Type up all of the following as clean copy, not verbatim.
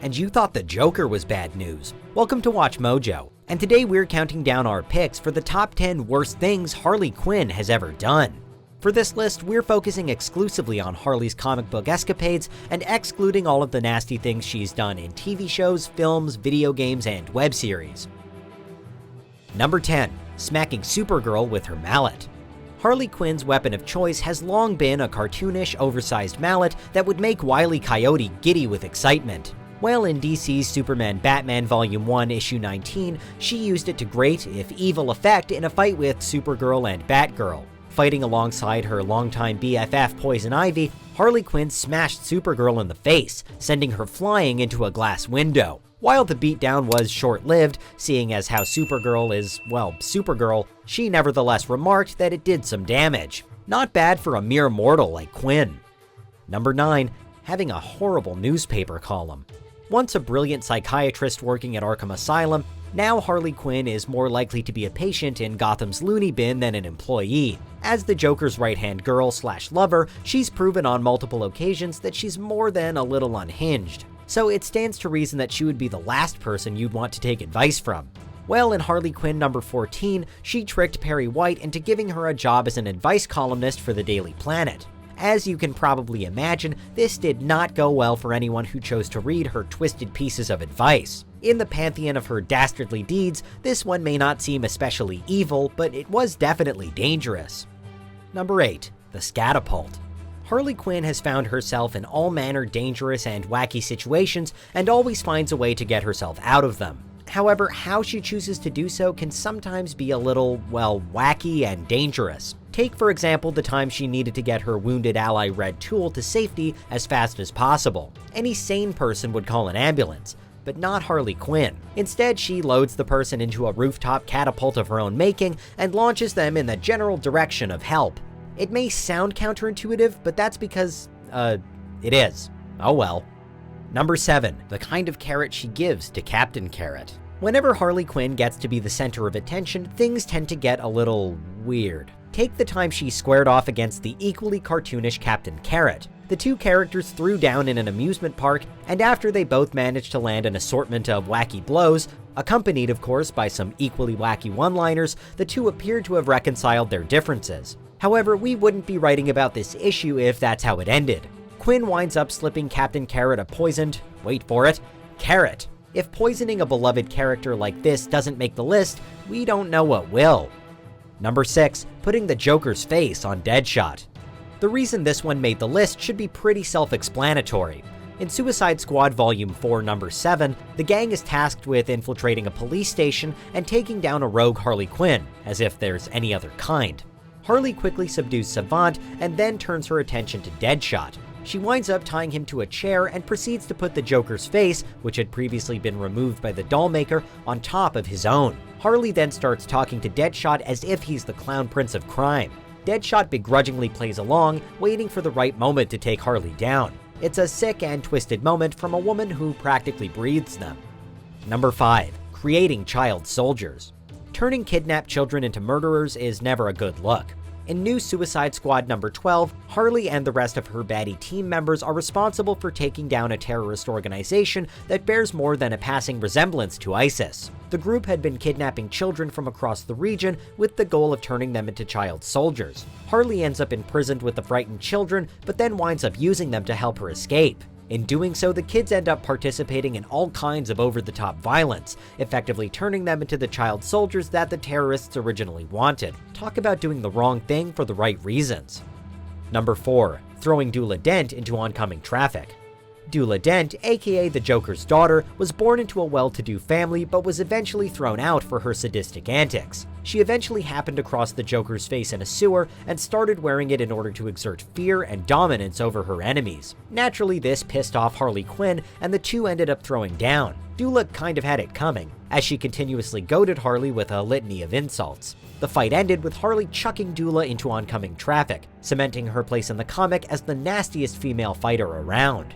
And you thought the Joker was bad news. Welcome to Watch Mojo, and today we're counting down our picks for the top 10 worst things Harley Quinn has ever done. For this list, we're focusing exclusively on Harley's comic book escapades and excluding all of the nasty things she's done in TV shows, films, video games, and web series. Number 10. Smacking Supergirl with her mallet. Harley Quinn's weapon of choice has long been a cartoonish, oversized mallet that would make Wile E. Coyote giddy with excitement. Well, in DC's Superman Batman Volume 1, Issue 19, she used it to great, if evil effect, in a fight with Supergirl and Batgirl. Fighting alongside her longtime BFF Poison Ivy, Harley Quinn smashed Supergirl in the face, sending her flying into a glass window. While the beatdown was short-lived, seeing as how Supergirl is, well, Supergirl, she nevertheless remarked that it did some damage. Not bad for a mere mortal like Quinn. Number 9. Having a horrible newspaper column. Once a brilliant psychiatrist working at Arkham Asylum, now Harley Quinn is more likely to be a patient in Gotham's loony bin than an employee. As the Joker's right-hand girl/lover, she's proven on multiple occasions that she's more than a little unhinged. So it stands to reason that she would be the last person you'd want to take advice from. Well, in Harley Quinn number 14, she tricked Perry White into giving her a job as an advice columnist for the Daily Planet. As you can probably imagine, this did not go well for anyone who chose to read her twisted pieces of advice. In the pantheon of her dastardly deeds, this one may not seem especially evil, but it was definitely dangerous. Number 8. The Scatapult. Harley Quinn has found herself in all manner dangerous and wacky situations and always finds a way to get herself out of them. However, how she chooses to do so can sometimes be a little, well, wacky and dangerous. Take, for example, the time she needed to get her wounded ally Red Tool to safety as fast as possible. Any sane person would call an ambulance, but not Harley Quinn. Instead, she loads the person into a rooftop catapult of her own making and launches them in the general direction of help. It may sound counterintuitive, but that's because, it is. Oh well. Number 7. The kind of carrot she gives to Captain Carrot. Whenever Harley Quinn gets to be the center of attention, things tend to get a little weird. Take the time she squared off against the equally cartoonish Captain Carrot. The two characters threw down in an amusement park, and after they both managed to land an assortment of wacky blows, accompanied of course by some equally wacky one-liners, the two appeared to have reconciled their differences. However, we wouldn't be writing about this issue if that's how it ended. Quinn winds up slipping Captain Carrot a poisoned, wait for it, carrot. If poisoning a beloved character like this doesn't make the list, we don't know what will. Number 6. Putting the Joker's face on Deadshot. The reason this one made the list should be pretty self-explanatory. In Suicide Squad Volume 4, Number 7, the gang is tasked with infiltrating a police station and taking down a rogue Harley Quinn, as if there's any other kind. Harley quickly subdues Savant and then turns her attention to Deadshot. She winds up tying him to a chair and proceeds to put the Joker's face, which had previously been removed by the doll maker, on top of his own. Harley then starts talking to Deadshot as if he's the clown prince of crime. Deadshot begrudgingly plays along, waiting for the right moment to take Harley down. It's a sick and twisted moment from a woman who practically breathes them. Number 5. Creating child soldiers. Turning kidnapped children into murderers is never a good look. In new Suicide Squad number 12, Harley and the rest of her baddie team members are responsible for taking down a terrorist organization that bears more than a passing resemblance to ISIS. The group had been kidnapping children from across the region with the goal of turning them into child soldiers. Harley ends up imprisoned with the frightened children, but then winds up using them to help her escape. In doing so, the kids end up participating in all kinds of over-the-top violence, effectively turning them into the child soldiers that the terrorists originally wanted. Talk about doing the wrong thing for the right reasons. Number 4. Throwing Duela Dent into oncoming traffic. Duela Dent, aka the Joker's daughter, was born into a well-to-do family but was eventually thrown out for her sadistic antics. She eventually happened across the Joker's face in a sewer and started wearing it in order to exert fear and dominance over her enemies. Naturally, this pissed off Harley Quinn, and the two ended up throwing down. Duela kind of had it coming, as she continuously goaded Harley with a litany of insults. The fight ended with Harley chucking Duela into oncoming traffic, cementing her place in the comic as the nastiest female fighter around.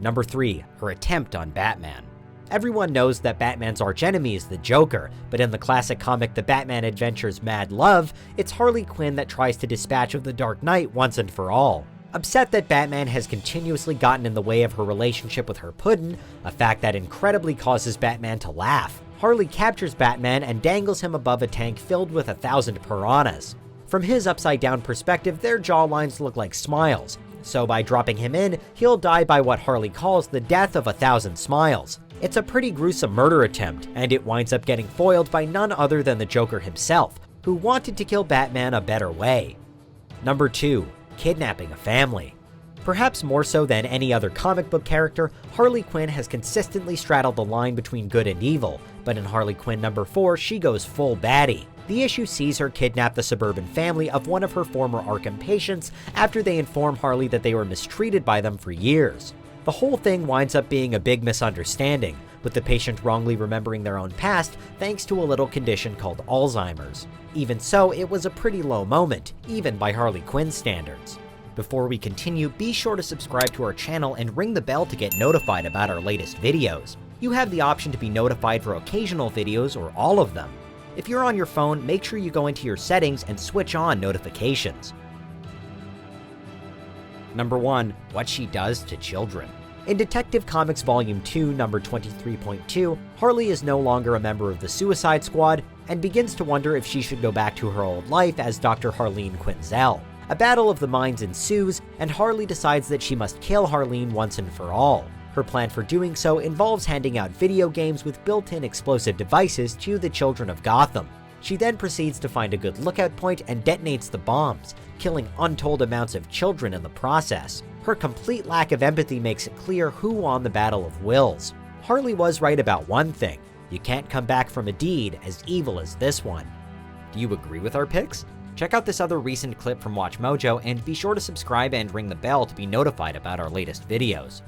Number 3. Her attempt on Batman. Everyone knows that Batman's archenemy is the Joker, but in the classic comic The Batman Adventures Mad Love, it's Harley Quinn that tries to dispatch of the Dark Knight once and for all. Upset that Batman has continuously gotten in the way of her relationship with her puddin', a fact that incredibly causes Batman to laugh, Harley captures Batman and dangles him above a tank filled with 1,000 piranhas. From his upside-down perspective, their jawlines look like smiles, so by dropping him in, he'll die by what Harley calls the death of 1,000 smiles. It's a pretty gruesome murder attempt, and it winds up getting foiled by none other than the Joker himself, who wanted to kill Batman a better way. Number 2. Kidnapping a family. Perhaps more so than any other comic book character, Harley Quinn has consistently straddled the line between good and evil, but in Harley Quinn number 4, she goes full baddie. The issue sees her kidnap the suburban family of one of her former Arkham patients after they inform Harley that they were mistreated by them for years. The whole thing winds up being a big misunderstanding, with the patient wrongly remembering their own past thanks to a little condition called Alzheimer's. Even so, it was a pretty low moment, even by Harley Quinn standards. Before we continue, be sure to subscribe to our channel and ring the bell to get notified about our latest videos. You have the option to be notified for occasional videos or all of them. If you're on your phone, make sure you go into your settings and switch on notifications. Number 1. What she does to children. In Detective Comics Volume 2, number 23.2, Harley is no longer a member of the Suicide Squad and begins to wonder if she should go back to her old life as Dr. Harleen Quinzel. A battle of the minds ensues, and Harley decides that she must kill Harleen once and for all. Her plan for doing so involves handing out video games with built-in explosive devices to the children of Gotham. She then proceeds to find a good lookout point and detonates the bombs, killing untold amounts of children in the process. Her complete lack of empathy makes it clear who won the Battle of Wills. Harley was right about one thing: you can't come back from a deed as evil as this one. Do you agree with our picks? Check out this other recent clip from WatchMojo and be sure to subscribe and ring the bell to be notified about our latest videos.